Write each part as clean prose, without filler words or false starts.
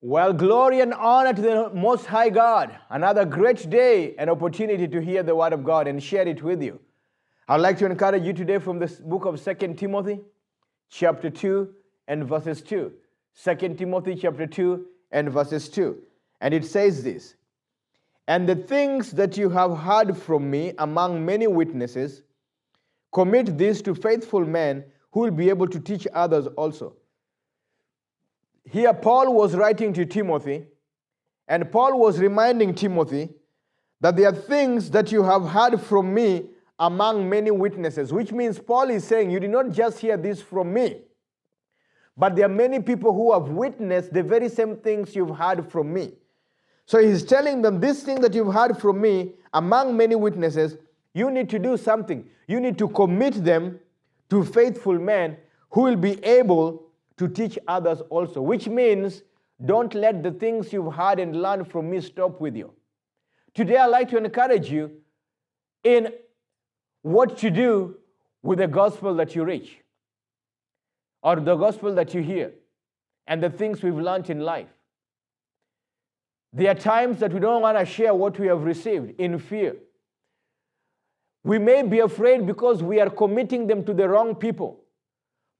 Well, glory and honor to the Most High God. Another great day, an opportunity to hear the Word of God and share it with you. I'd like to encourage you today from this book of 2 Timothy, chapter 2 and verses 2. 2 Timothy chapter 2 and verses 2. And it says this, "And the things that you have heard from me among many witnesses, commit this to faithful men who will be able to teach others also." Here, Paul was writing to Timothy, and Paul was reminding Timothy that there are things that you have heard from me among many witnesses, which means Paul is saying, you did not just hear this from me, but there are many people who have witnessed the very same things you've heard from me. So he's telling them, this thing that you've heard from me among many witnesses, you need to do something. You need to commit them to faithful men who will be able to teach others also, which means don't let the things you've heard and learned from me stop with you. Today, I'd like to encourage you in what to do with the gospel that you reach, or the gospel that you hear, and the things we've learned in life. There are times that we don't want to share what we have received in fear. We may be afraid because we are committing them to the wrong people.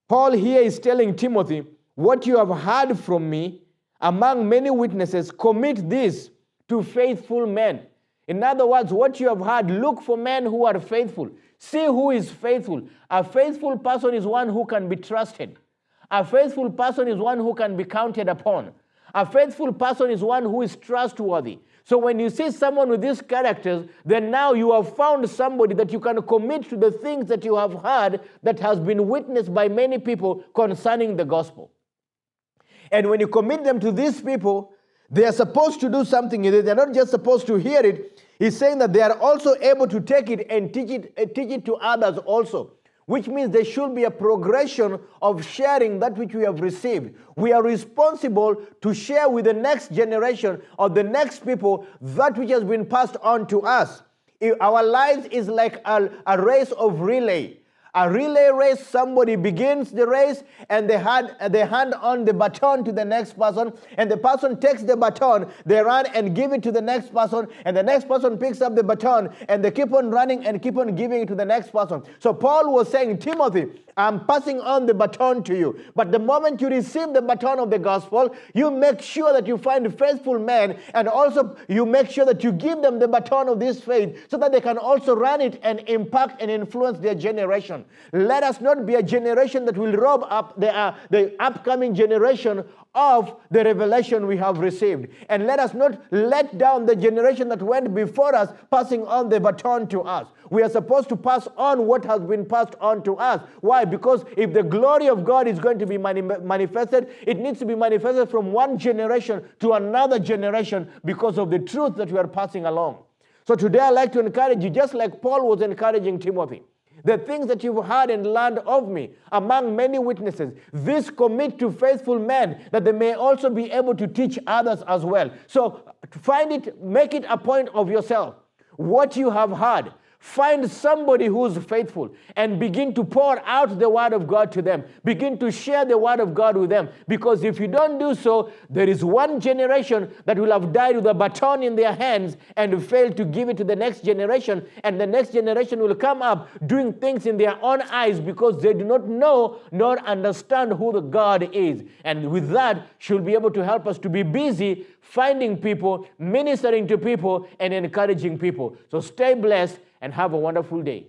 Paul here is telling Timothy, what you have heard from me among many witnesses, commit this to faithful men. In other words, what you have heard, look for men who are faithful. See who is faithful. A faithful person is one who can be trusted. A faithful person is one who can be counted upon. A faithful person is one who is trustworthy. So when you see someone with these characters, then now you have found somebody that you can commit to the things that you have heard that has been witnessed by many people concerning the gospel. And when you commit them to these people, they are supposed to do something in it. They're not just supposed to hear it. He's saying that they are also able to take it and teach it to others also, which means there should be a progression of sharing that which we have received. We are responsible to share with the next generation or the next people that which has been passed on to us. Our lives is like a race of relay. A relay race, somebody begins the race and they hand on the baton to the next person, and the person takes the baton, they run and give it to the next person, and the next person picks up the baton, and they keep on running and keep on giving it to the next person. So Paul was saying, Timothy, I'm passing on the baton to you. But the moment you receive the baton of the gospel, you make sure that you find faithful men, and also you make sure that you give them the baton of this faith so that they can also run it and impact and influence their generation. Let us not be a generation that will rob up the upcoming generation of the revelation we have received. And let us not let down the generation that went before us, passing on the baton to us. We are supposed to pass on what has been passed on to us. Why? Because if the glory of God is going to be manifested, it needs to be manifested from one generation to another generation because of the truth that we are passing along. So today I'd like to encourage you, just like Paul was encouraging Timothy. The things that you've heard and learned of me among many witnesses, this commit to faithful men that they may also be able to teach others as well. So make it a point of yourself. What you have heard, find somebody who's faithful and begin to pour out the word of God to them. Begin to share the word of God with them. Because if you don't do so, there is one generation that will have died with a baton in their hands and failed to give it to the next generation. And the next generation will come up doing things in their own eyes because they do not know nor understand who the God is. And with that, she'll be able to help us to be busy finding people, ministering to people, and encouraging people. So stay blessed and have a wonderful day.